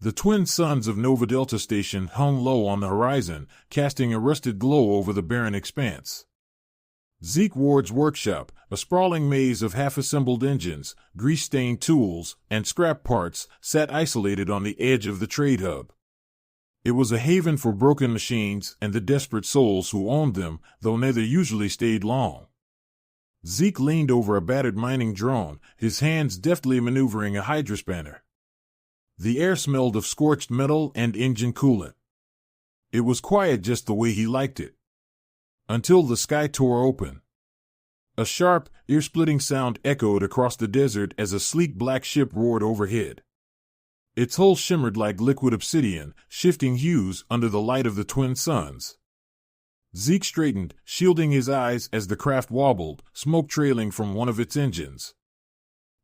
The twin suns of Nova Delta Station hung low on the horizon, casting a rusted glow over the barren expanse. Zeke Ward's workshop, a sprawling maze of half-assembled engines, grease-stained tools, and scrap parts, sat isolated on the edge of the trade hub. It was a haven for broken machines and the desperate souls who owned them, though neither usually stayed long. Zeke leaned over a battered mining drone, his hands deftly maneuvering a hydrospanner. The air smelled of scorched metal and engine coolant. It was quiet just the way he liked it. Until the sky tore open. A sharp, ear-splitting sound echoed across the desert as a sleek black ship roared overhead. Its hull shimmered like liquid obsidian, shifting hues under the light of the twin suns. Zeke straightened, shielding his eyes as the craft wobbled, smoke trailing from one of its engines.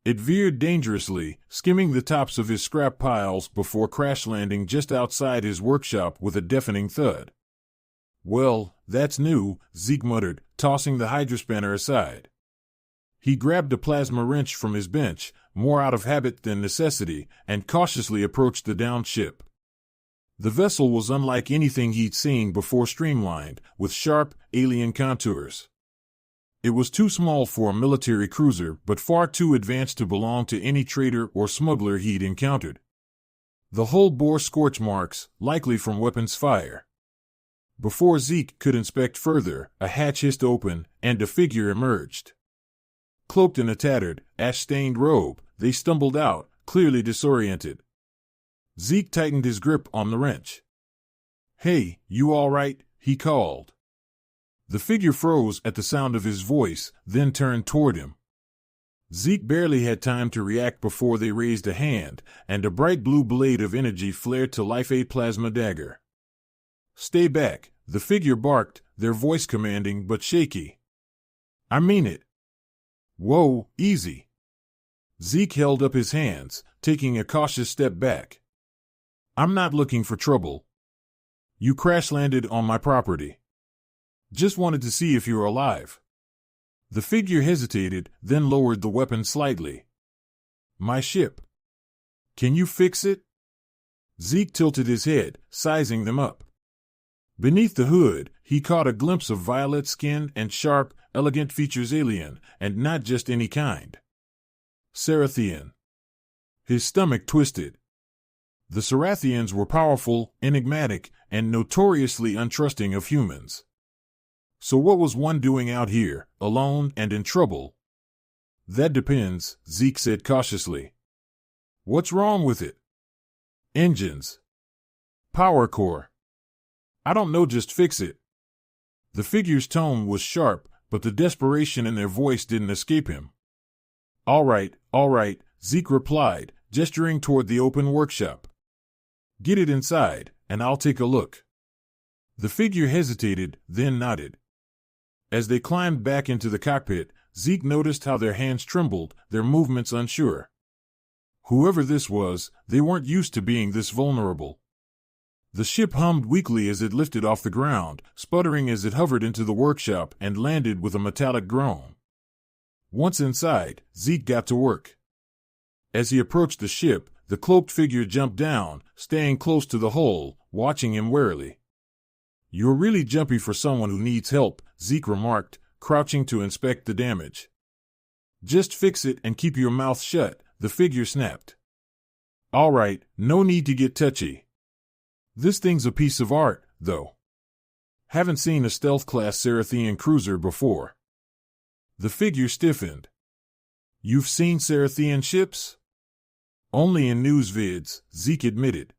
It veered dangerously, skimming the tops of his scrap piles before crash-landing just outside his workshop with a deafening thud. "Well, that's new," Zeke muttered, tossing the hydrospanner aside. He grabbed a plasma wrench from his bench, more out of habit than necessity, and cautiously approached the downed ship. The vessel was unlike anything he'd seen before, streamlined, with sharp, alien contours. It was too small for a military cruiser, but far too advanced to belong to any trader or smuggler he'd encountered. The hull bore scorch marks, likely from weapons fire. Before Zeke could inspect further, a hatch hissed open, and a figure emerged. Cloaked in a tattered, ash-stained robe, they stumbled out, clearly disoriented. Zeke tightened his grip on the wrench. "Hey, you all right?" he called. The figure froze at the sound of his voice, then turned toward him. Zeke barely had time to react before they raised a hand, and a bright blue blade of energy flared to life a plasma dagger. "Stay back," the figure barked, their voice commanding but shaky. "I mean it." "Whoa, easy." Zeke held up his hands, taking a cautious step back. "I'm not looking for trouble. You crash-landed on my property. Just wanted to see if you're alive." The figure hesitated, then lowered the weapon slightly. "My ship. Can you fix it?" Zeke tilted his head, sizing them up. Beneath the hood, he caught a glimpse of violet skin and sharp, elegant features, alien, and not just any kind. Cerathian. His stomach twisted. The Cerathians were powerful, enigmatic, and notoriously untrusting of humans. So what was one doing out here, alone and in trouble? "That depends," Zeke said cautiously. "What's wrong with it?" "Engines. Power core. I don't know, just fix it." The figure's tone was sharp, but the desperation in their voice didn't escape him. All right, Zeke replied, gesturing toward the open workshop. "Get it inside, and I'll take a look." The figure hesitated, then nodded. As they climbed back into the cockpit, Zeke noticed how their hands trembled, their movements unsure. Whoever this was, they weren't used to being this vulnerable. The ship hummed weakly as it lifted off the ground, sputtering as it hovered into the workshop and landed with a metallic groan. Once inside, Zeke got to work. As he approached the ship, the cloaked figure jumped down, staying close to the hull, watching him warily. "You're really jumpy for someone who needs help," Zeke remarked, crouching to inspect the damage. "Just fix it and keep your mouth shut," the figure snapped. "All right, no need to get touchy. This thing's a piece of art, though. Haven't seen a stealth-class Cerathian cruiser before." The figure stiffened. "You've seen Cerathian ships?" "Only in news vids," Zeke admitted.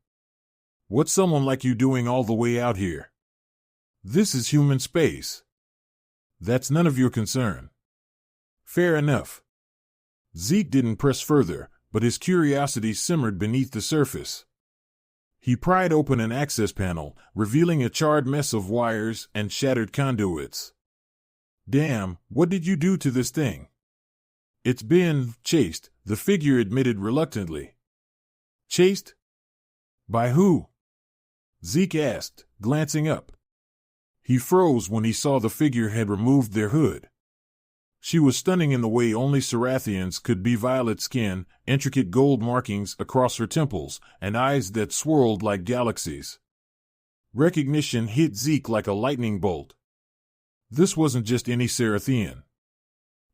"What's someone like you doing all the way out here? This is human space." "That's none of your concern." "Fair enough." Zeke didn't press further, but his curiosity simmered beneath the surface. He pried open an access panel, revealing a charred mess of wires and shattered conduits. "Damn, what did you do to this thing?" "It's been chased," the figure admitted reluctantly. "Chased? By who?" Zeke asked, glancing up. He froze when he saw the figure had removed their hood. She was stunning in the way only Sarathians could be: violet skin, intricate gold markings across her temples, and eyes that swirled like galaxies. Recognition hit Zeke like a lightning bolt. This wasn't just any Sarathian.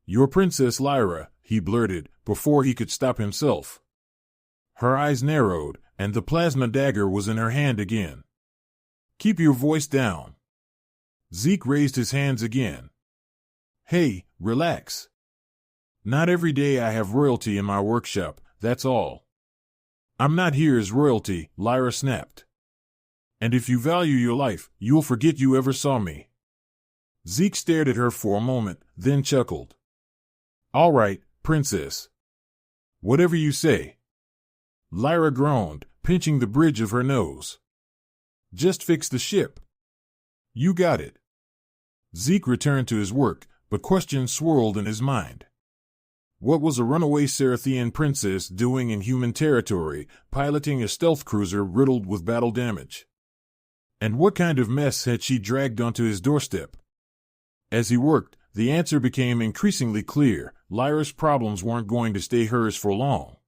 "Your Princess Lyra," he blurted, before he could stop himself. Her eyes narrowed, and the plasma dagger was in her hand again. "Keep your voice down." Zeke raised his hands again. "Hey, relax. Not every day I have royalty in my workshop, that's all." "I'm not here as royalty," Lyra snapped. "And if you value your life, you'll forget you ever saw me." Zeke stared at her for a moment, then chuckled. "All right, Princess. Whatever you say." Lyra groaned, pinching the bridge of her nose. "Just fix the ship." "You got it." Zeke returned to his work, but questions swirled in his mind. What was a runaway Sarathian princess doing in human territory, piloting a stealth cruiser riddled with battle damage? And what kind of mess had she dragged onto his doorstep? As he worked, the answer became increasingly clear: Lyra's problems weren't going to stay hers for long.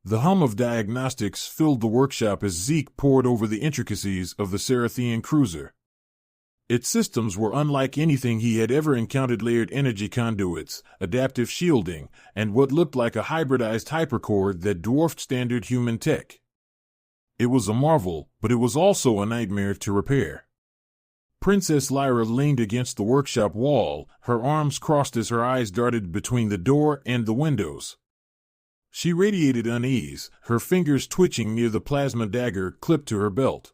The hum of diagnostics filled the workshop as Zeke pored over the intricacies of the Sarathian cruiser. Its systems were unlike anything he had ever encountered: layered energy conduits, adaptive shielding, and what looked like a hybridized hypercore that dwarfed standard human tech. It was a marvel, but it was also a nightmare to repair. Princess Lyra leaned against the workshop wall, her arms crossed as her eyes darted between the door and the windows. She radiated unease, her fingers twitching near the plasma dagger clipped to her belt.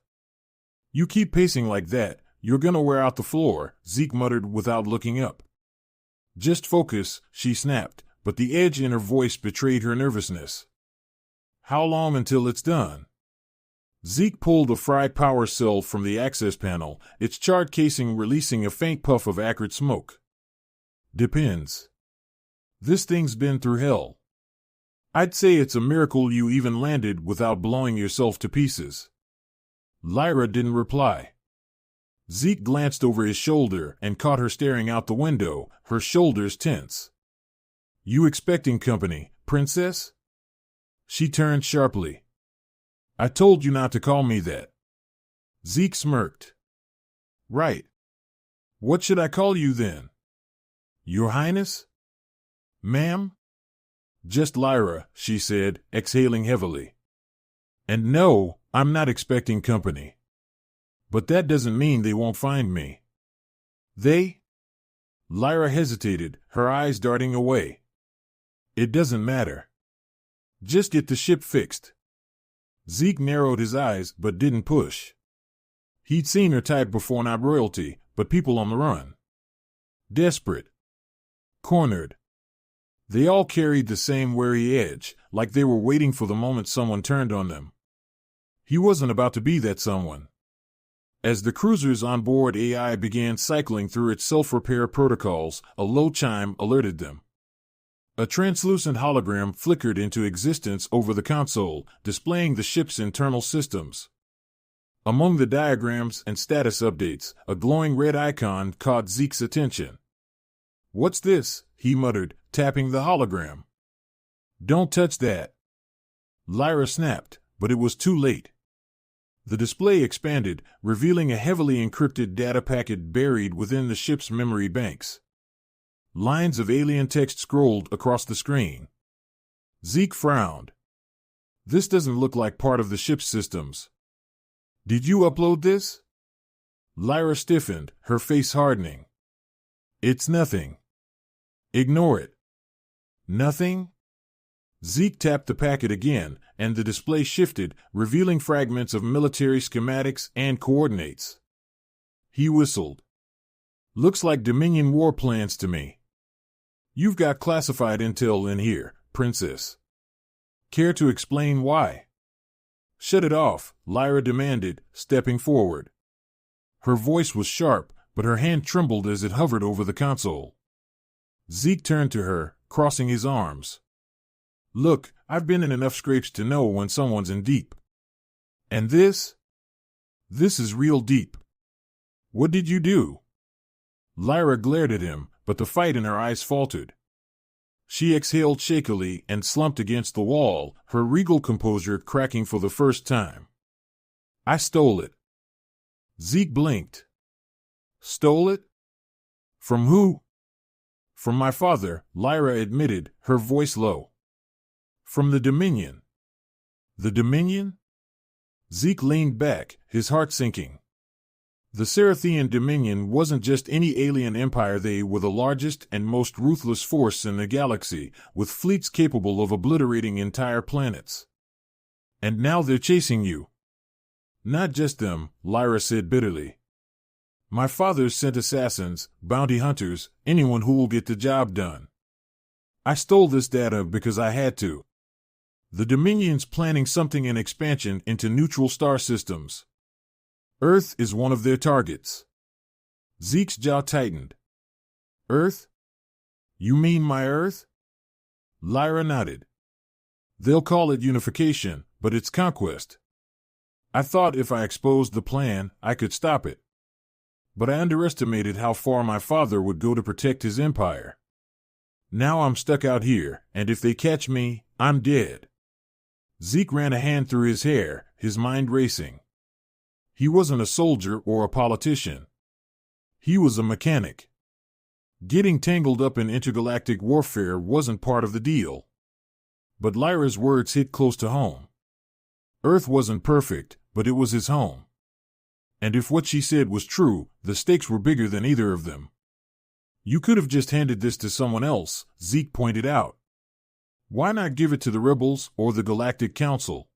"You keep pacing like that, you're gonna wear out the floor," Zeke muttered without looking up. "Just focus," she snapped, but the edge in her voice betrayed her nervousness. "How long until it's done?" Zeke pulled a Fry power cell from the access panel, its charred casing releasing a faint puff of acrid smoke. "Depends. This thing's been through hell. I'd say it's a miracle you even landed without blowing yourself to pieces." Lyra didn't reply. Zeke glanced over his shoulder and caught her staring out the window, her shoulders tense. "You expecting company, Princess?" She turned sharply. "I told you not to call me that." Zeke smirked. "Right. What should I call you then?" "Your Highness?" "Ma'am?" "Just Lyra," she said, exhaling heavily. "And no, I'm not expecting company. But that doesn't mean they won't find me." "They?" Lyra hesitated, her eyes darting away. "It doesn't matter. Just get the ship fixed." Zeke narrowed his eyes but didn't push. He'd seen her type before: not royalty, but people on the run. Desperate. Cornered. They all carried the same wary edge, like they were waiting for the moment someone turned on them. He wasn't about to be that someone. As the cruiser's onboard AI began cycling through its self-repair protocols, a low chime alerted them. A translucent hologram flickered into existence over the console, displaying the ship's internal systems. Among the diagrams and status updates, a glowing red icon caught Zeke's attention. "What's this?" he muttered, tapping the hologram. "Don't touch that." Lyra snapped, but it was too late. The display expanded, revealing a heavily encrypted data packet buried within the ship's memory banks. Lines of alien text scrolled across the screen. Zeke frowned. "This doesn't look like part of the ship's systems." "Did you upload this?" Lyra stiffened, her face hardening. "It's nothing." "Ignore it." "Nothing?" Zeke tapped the packet again, and the display shifted, revealing fragments of military schematics and coordinates. He whistled. "Looks like Dominion war plans to me." "You've got classified intel in here, Princess. Care to explain why?" "Shut it off," Lyra demanded, stepping forward. Her voice was sharp, but her hand trembled as it hovered over the console. Zeke turned to her, crossing his arms. "Look, I've been in enough scrapes to know when someone's in deep. And this? This is real deep. What did you do?" Lyra glared at him, but the fight in her eyes faltered. She exhaled shakily and slumped against the wall, her regal composure cracking for the first time. I stole it. Zeke blinked. Stole it? From who? From my father, Lyra admitted, her voice low. From the Dominion. The Dominion? Zeke leaned back, his heart sinking. The Cerathian Dominion wasn't just any alien empire, they were the largest and most ruthless force in the galaxy, with fleets capable of obliterating entire planets. And now they're chasing you. Not just them, Lyra said bitterly. My father sent assassins, bounty hunters, anyone who will get the job done. I stole this data because I had to. The Dominion's planning something in expansion into neutral star systems. Earth is one of their targets. Zeke's jaw tightened. Earth? You mean my Earth? Lyra nodded. They'll call it unification, but it's conquest. I thought if I exposed the plan, I could stop it. But I underestimated how far my father would go to protect his empire. Now I'm stuck out here, and if they catch me, I'm dead. Zeke ran a hand through his hair, his mind racing. He wasn't a soldier or a politician. He was a mechanic. Getting tangled up in intergalactic warfare wasn't part of the deal. But Lyra's words hit close to home. Earth wasn't perfect, but it was his home. And if what she said was true, the stakes were bigger than either of them. You could have just handed this to someone else, Zeke pointed out. Why not give it to the rebels or the Galactic Council?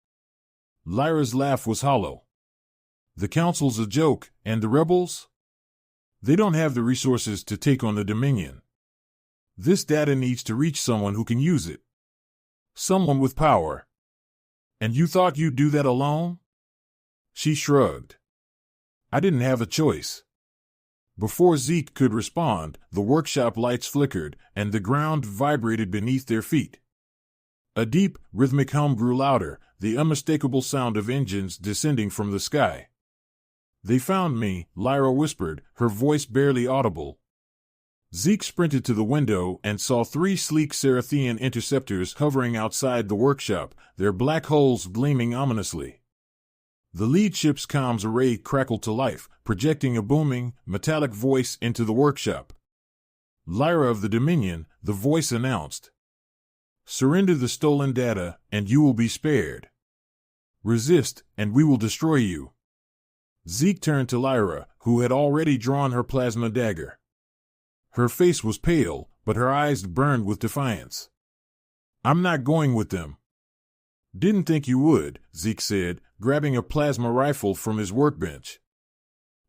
Lyra's laugh was hollow. The Council's a joke, and the rebels? They don't have the resources to take on the Dominion. This data needs to reach someone who can use it. Someone with power. And you thought you'd do that alone? She shrugged. I didn't have a choice. Before Zeke could respond, the workshop lights flickered, and the ground vibrated beneath their feet. A deep, rhythmic hum grew louder, the unmistakable sound of engines descending from the sky. They found me, Lyra whispered, her voice barely audible. Zeke sprinted to the window and saw 3 sleek Cerathian interceptors hovering outside the workshop, their black hulls gleaming ominously. The lead ship's comms array crackled to life, projecting a booming, metallic voice into the workshop. Lyra of the Dominion, the voice announced. Surrender the stolen data, and you will be spared. Resist, and we will destroy you. Zeke turned to Lyra, who had already drawn her plasma dagger. Her face was pale, but her eyes burned with defiance. I'm not going with them. Didn't think you would, Zeke said, grabbing a plasma rifle from his workbench.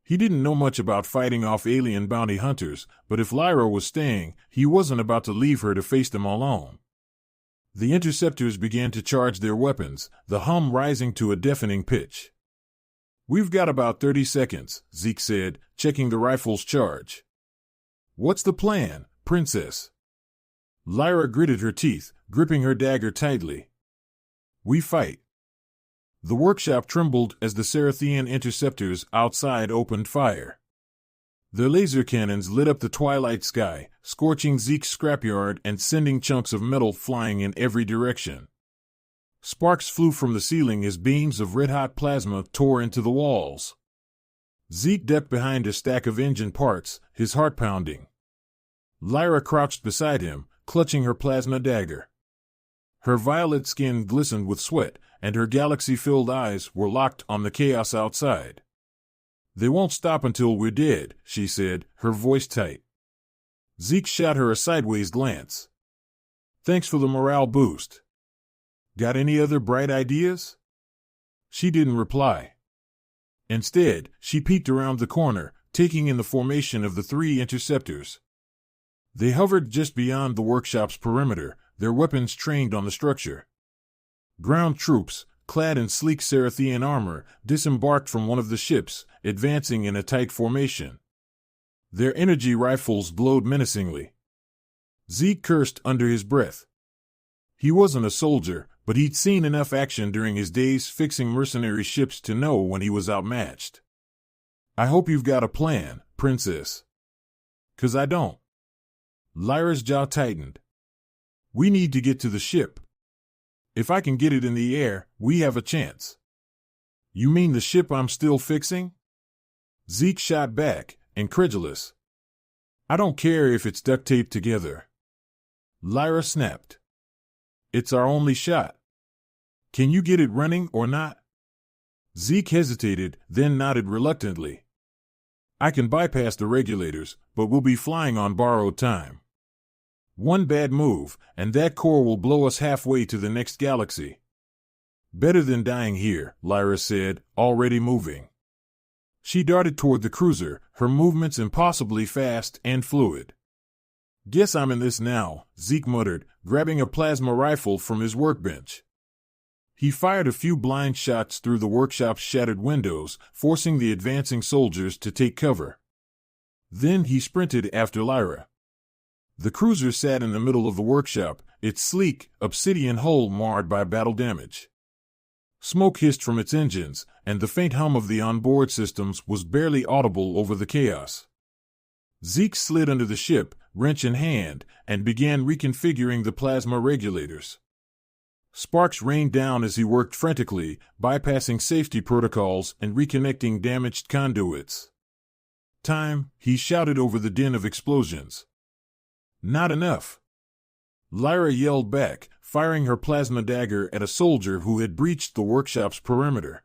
He didn't know much about fighting off alien bounty hunters, but if Lyra was staying, he wasn't about to leave her to face them alone. The interceptors began to charge their weapons, the hum rising to a deafening pitch. We've got about 30 seconds, Zeke said, checking the rifle's charge. What's the plan, Princess? Lyra gritted her teeth, gripping her dagger tightly. We fight. The workshop trembled as the Cerathian interceptors outside opened fire. Their laser cannons lit up the twilight sky, scorching Zeke's scrapyard and sending chunks of metal flying in every direction. Sparks flew from the ceiling as beams of red-hot plasma tore into the walls. Zeke ducked behind a stack of engine parts, his heart pounding. Lyra crouched beside him, clutching her plasma dagger. Her violet skin glistened with sweat, and her galaxy-filled eyes were locked on the chaos outside. They won't stop until we're dead, she said, her voice tight. Zeke shot her a sideways glance. Thanks for the morale boost. Got any other bright ideas? She didn't reply. Instead, she peeked around the corner, taking in the formation of the 3 interceptors. They hovered just beyond the workshop's perimeter, their weapons trained on the structure. Ground troops, clad in sleek Cerathian armor, disembarked from one of the ships, advancing in a tight formation. Their energy rifles glowed menacingly. Zeke cursed under his breath. He wasn't a soldier, but he'd seen enough action during his days fixing mercenary ships to know when he was outmatched. I hope you've got a plan, Princess. 'Cause I don't. Lyra's jaw tightened. We need to get to the ship. If I can get it in the air, we have a chance. You mean the ship I'm still fixing? Zeke shot back, incredulous. I don't care if it's duct taped together. Lyra snapped. It's our only shot. Can you get it running or not? Zeke hesitated, then nodded reluctantly. I can bypass the regulators, but we'll be flying on borrowed time. One bad move, and that core will blow us halfway to the next galaxy. Better than dying here, Lyra said, already moving. She darted toward the cruiser, her movements impossibly fast and fluid. Guess I'm in this now, Zeke muttered, grabbing a plasma rifle from his workbench. He fired a few blind shots through the workshop's shattered windows, forcing the advancing soldiers to take cover. Then he sprinted after Lyra. The cruiser sat in the middle of the workshop, its sleek, obsidian hull marred by battle damage. Smoke hissed from its engines, and the faint hum of the onboard systems was barely audible over the chaos. Zeke slid under the ship, wrench in hand, and began reconfiguring the plasma regulators. Sparks rained down as he worked frantically, bypassing safety protocols and reconnecting damaged conduits. Time, he shouted over the din of explosions. Not enough. Lyra yelled back, firing her plasma dagger at a soldier who had breached the workshop's perimeter.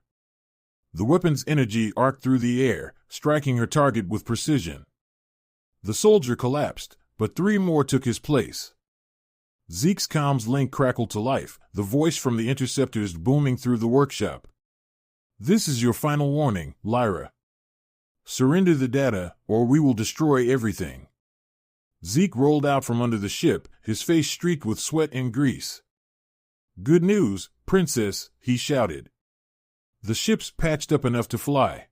The weapon's energy arced through the air, striking her target with precision. The soldier collapsed, but 3 more took his place. Zeke's comms link crackled to life, the voice from the interceptors booming through the workshop. This is your final warning, Lyra. Surrender the data, or we will destroy everything. Zeke rolled out from under the ship, his face streaked with sweat and grease. Good news, Princess, he shouted. The ship's patched up enough to fly.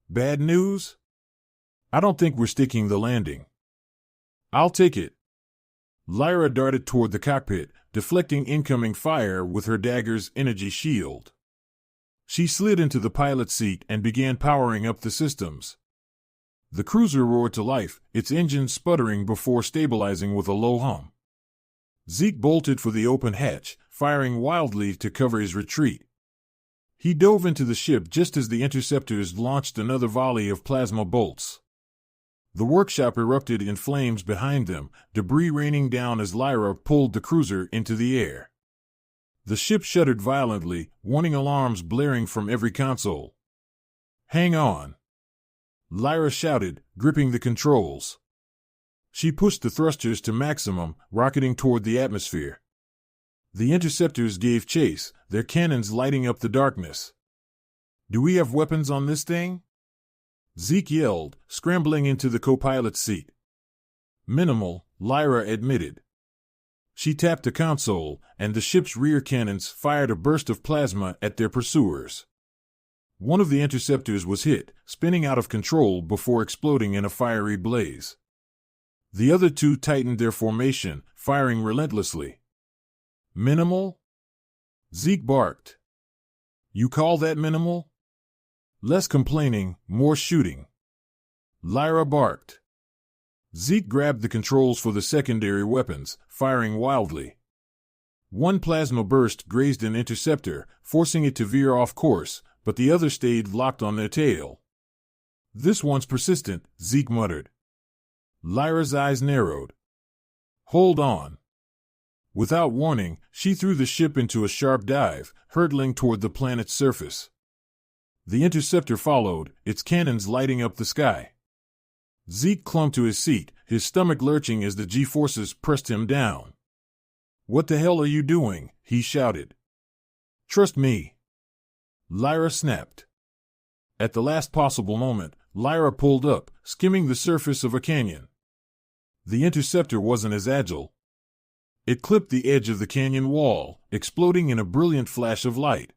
Bad news? I don't think we're sticking the landing. I'll take it. Lyra darted toward the cockpit, deflecting incoming fire with her dagger's energy shield. She slid into the pilot's seat and began powering up the systems. The cruiser roared to life, its engine sputtering before stabilizing with a low hum. Zeke bolted for the open hatch, firing wildly to cover his retreat. He dove into the ship just as the interceptors launched another volley of plasma bolts. The workshop erupted in flames behind them, debris raining down as Lyra pulled the cruiser into the air. The ship shuddered violently, warning alarms blaring from every console. Hang on! Lyra shouted, gripping the controls. She pushed the thrusters to maximum, rocketing toward the atmosphere. The interceptors gave chase, their cannons lighting up the darkness. Do we have weapons on this thing? Zeke yelled, scrambling into the co-pilot's seat. Minimal, Lyra admitted. She tapped a console, and the ship's rear cannons fired a burst of plasma at their pursuers. One of the interceptors was hit, spinning out of control before exploding in a fiery blaze. The other 2 tightened their formation, firing relentlessly. Minimal? Zeke barked. You call that minimal? Less complaining, more shooting. Lyra barked. Zeke grabbed the controls for the secondary weapons, firing wildly. One plasma burst grazed an interceptor, forcing it to veer off course, but the other stayed locked on their tail. This one's persistent, Zeke muttered. Lyra's eyes narrowed. Hold on. Without warning, she threw the ship into a sharp dive, hurtling toward the planet's surface. The interceptor followed, its cannons lighting up the sky. Zeke clung to his seat, his stomach lurching as the G-forces pressed him down. What the hell are you doing? He shouted. Trust me. Lyra snapped. At the last possible moment, Lyra pulled up, skimming the surface of a canyon. The interceptor wasn't as agile. It clipped the edge of the canyon wall, exploding in a brilliant flash of light.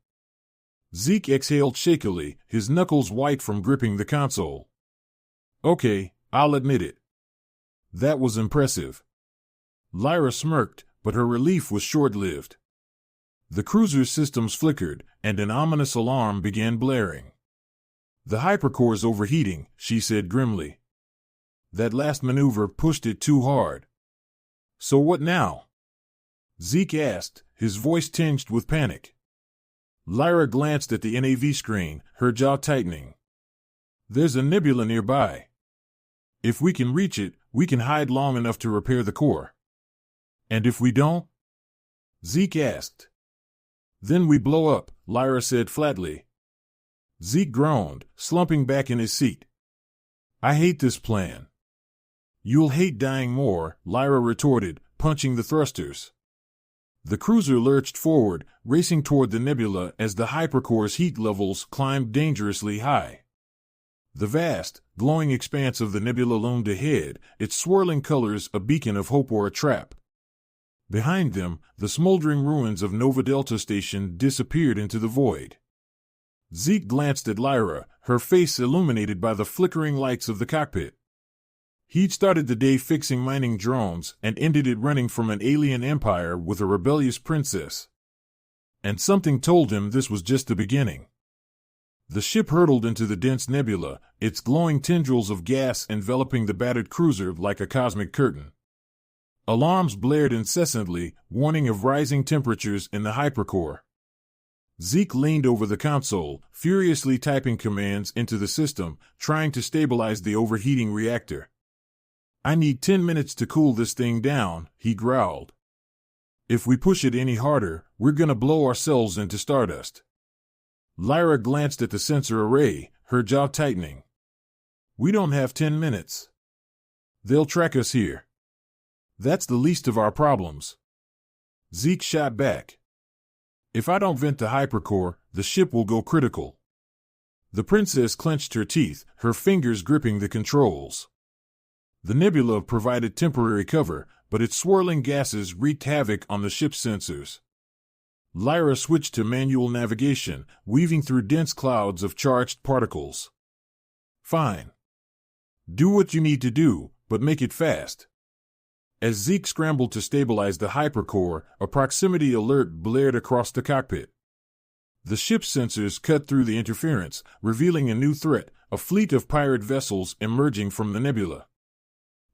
Zeke exhaled shakily, his knuckles white from gripping the console. Okay, I'll admit it. That was impressive. Lyra smirked, but her relief was short-lived. The cruiser's systems flickered, and an ominous alarm began blaring. The hypercore's overheating, she said grimly. That last maneuver pushed it too hard. So what now? Zeke asked, his voice tinged with panic. Lyra glanced at the NAV screen, her jaw tightening. There's a nebula nearby. If we can reach it, we can hide long enough to repair the core. And if we don't? Zeke asked. Then we blow up, Lyra said flatly. Zeke groaned, slumping back in his seat. I hate this plan. You'll hate dying more, Lyra retorted, punching the thrusters. The cruiser lurched forward, racing toward the nebula as the hypercore's heat levels climbed dangerously high. The vast, glowing expanse of the nebula loomed ahead, its swirling colors a beacon of hope or a trap. Behind them, the smoldering ruins of Nova Delta Station disappeared into the void. Zeke glanced at Lyra, her face illuminated by the flickering lights of the cockpit. He'd started the day fixing mining drones and ended it running from an alien empire with a rebellious princess. And something told him this was just the beginning. The ship hurtled into the dense nebula, its glowing tendrils of gas enveloping the battered cruiser like a cosmic curtain. Alarms blared incessantly, warning of rising temperatures in the hypercore. Zeke leaned over the console, furiously typing commands into the system, trying to stabilize the overheating reactor. I need 10 minutes to cool this thing down, he growled. If we push it any harder, we're gonna blow ourselves into stardust. Lyra glanced at the sensor array, her jaw tightening. We don't have 10 minutes. They'll track us here. That's the least of our problems. Zeke shot back. If I don't vent the hypercore, the ship will go critical. The princess clenched her teeth, her fingers gripping the controls. The nebula provided temporary cover, but its swirling gases wreaked havoc on the ship's sensors. Lyra switched to manual navigation, weaving through dense clouds of charged particles. Fine. Do what you need to do, but make it fast. As Zeke scrambled to stabilize the hypercore, a proximity alert blared across the cockpit. The ship's sensors cut through the interference, revealing a new threat, a fleet of pirate vessels emerging from the nebula.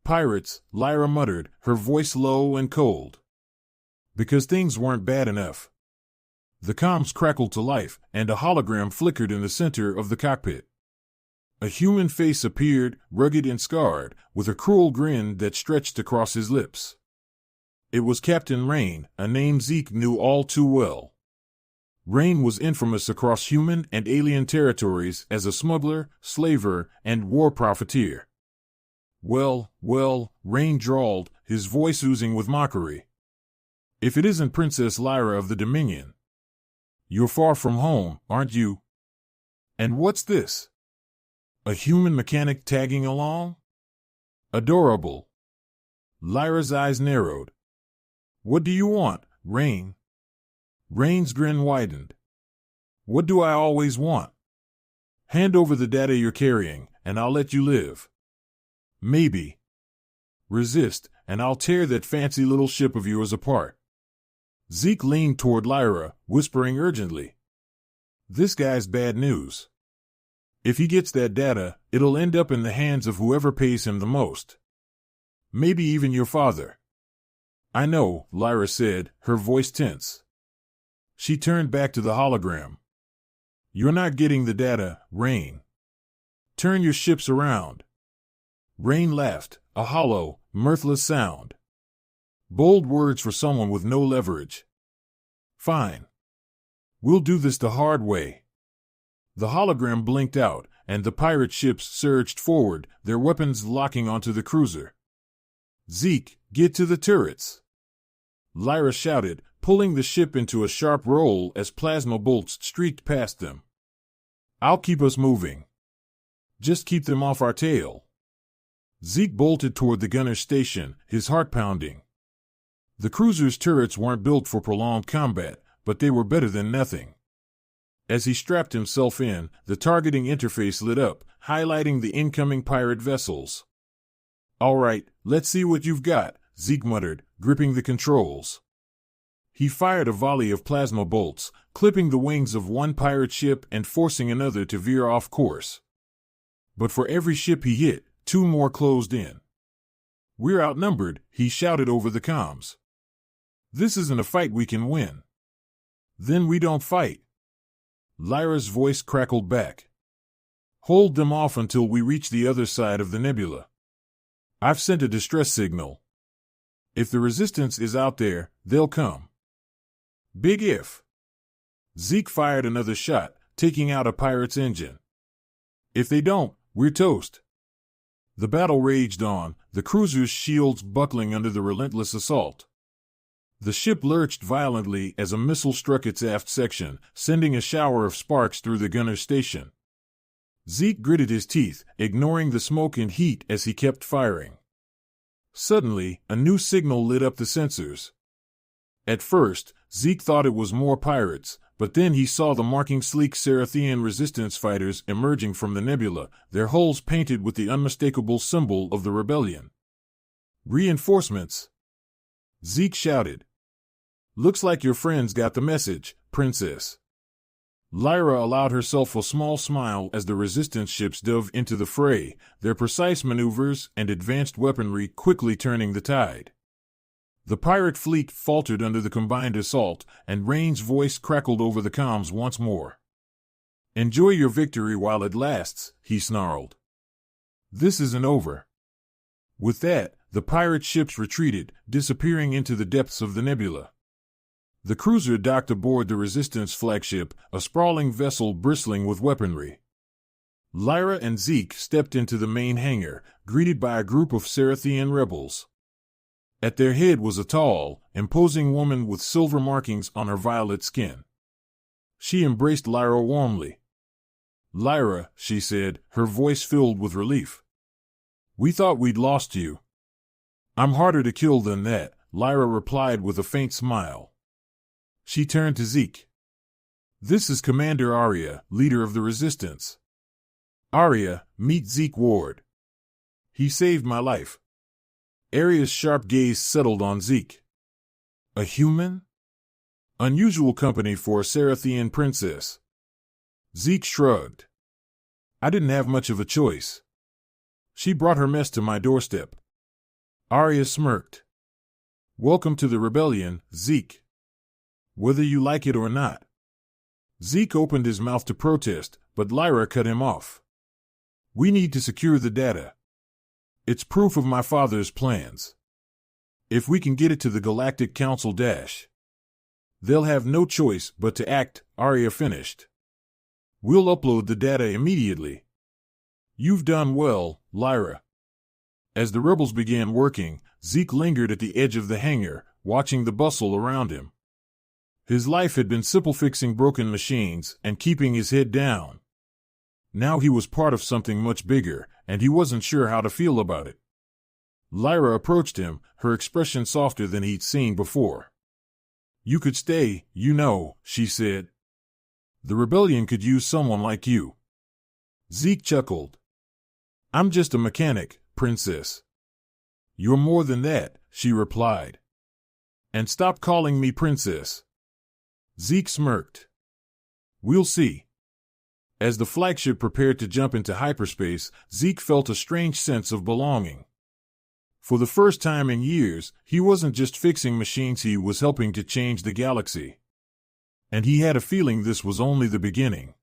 Pirates, Lyra muttered, her voice low and cold. Because things weren't bad enough. The comms crackled to life, and a hologram flickered in the center of the cockpit. A human face appeared, rugged and scarred, with a cruel grin that stretched across his lips. It was Captain Rain, a name Zeke knew all too well. Rain was infamous across human and alien territories as a smuggler, slaver, and war profiteer. Well, Rain drawled, his voice oozing with mockery. If it isn't Princess Lyra of the Dominion. You're far from home, aren't you? And what's this? A human mechanic tagging along? Adorable. Lyra's eyes narrowed. What do you want, Rain? Rain's grin widened. What do I always want? Hand over the data you're carrying, and I'll let you live. Maybe. Resist, and I'll tear that fancy little ship of yours apart. Zeke leaned toward Lyra, whispering urgently. This guy's bad news. If he gets that data, it'll end up in the hands of whoever pays him the most. Maybe even your father. I know, Lyra said, her voice tense. She turned back to the hologram. You're not getting the data, Rain. Turn your ships around. Rain laughed, a hollow, mirthless sound. Bold words for someone with no leverage. Fine. We'll do this the hard way. The hologram blinked out, and the pirate ships surged forward, their weapons locking onto the cruiser. Zeke, get to the turrets. Lyra shouted, pulling the ship into a sharp roll as plasma bolts streaked past them. I'll keep us moving. Just keep them off our tail. Zeke bolted toward the gunner's station, his heart pounding. The cruiser's turrets weren't built for prolonged combat, but they were better than nothing. As he strapped himself in, the targeting interface lit up, highlighting the incoming pirate vessels. All right, let's see what you've got, Zeke muttered, gripping the controls. He fired a volley of plasma bolts, clipping the wings of one pirate ship and forcing another to veer off course. But for every ship he hit, two more closed in. We're outnumbered, he shouted over the comms. This isn't a fight we can win. Then we don't fight. Lyra's voice crackled back. Hold them off until we reach the other side of the nebula. I've sent a distress signal. If the resistance is out there, they'll come. Big if. Zeke fired another shot, taking out a pirate's engine. If they don't, we're toast. The battle raged on, the cruiser's shields buckling under the relentless assault. The ship lurched violently as a missile struck its aft section, sending a shower of sparks through the gunner's station. Zeke gritted his teeth, ignoring the smoke and heat as he kept firing. Suddenly, a new signal lit up the sensors. At first, Zeke thought it was more pirates, but then he saw the marking sleek Cerathian resistance fighters emerging from the nebula, their hulls painted with the unmistakable symbol of the rebellion. Reinforcements! Zeke shouted. Looks like your friends got the message, Princess. Lyra allowed herself a small smile as the resistance ships dove into the fray, their precise maneuvers and advanced weaponry quickly turning the tide. The pirate fleet faltered under the combined assault, and Rain's voice crackled over the comms once more. Enjoy your victory while it lasts, he snarled. This isn't over. With that, the pirate ships retreated, disappearing into the depths of the nebula. The cruiser docked aboard the Resistance flagship, a sprawling vessel bristling with weaponry. Lyra and Zeke stepped into the main hangar, greeted by a group of Cerathian rebels. At their head was a tall, imposing woman with silver markings on her violet skin. She embraced Lyra warmly. Lyra, she said, her voice filled with relief. We thought we'd lost you. I'm harder to kill than that, Lyra replied with a faint smile. She turned to Zeke. This is Commander Arya, leader of the Resistance. Arya, meet Zeke Ward. He saved my life. Arya's sharp gaze settled on Zeke. A human? Unusual company for a Cerathian princess. Zeke shrugged. I didn't have much of a choice. She brought her mess to my doorstep. Arya smirked. Welcome to the rebellion, Zeke. Whether you like it or not. Zeke opened his mouth to protest, but Lyra cut him off. We need to secure the data. It's proof of my father's plans. If we can get it to the Galactic Council they'll have no choice but to act, Arya finished. We'll upload the data immediately. You've done well, Lyra. As the rebels began working, Zeke lingered at the edge of the hangar, watching the bustle around him. His life had been simple, fixing broken machines and keeping his head down. Now he was part of something much bigger, and he wasn't sure how to feel about it. Lyra approached him, her expression softer than he'd seen before. You could stay, you know, she said. The rebellion could use someone like you. Zeke chuckled. I'm just a mechanic, Princess. You're more than that, she replied. And stop calling me Princess. Zeke smirked. We'll see. As the flagship prepared to jump into hyperspace, Zeke felt a strange sense of belonging. For the first time in years, he wasn't just fixing machines, he was helping to change the galaxy. And he had a feeling this was only the beginning.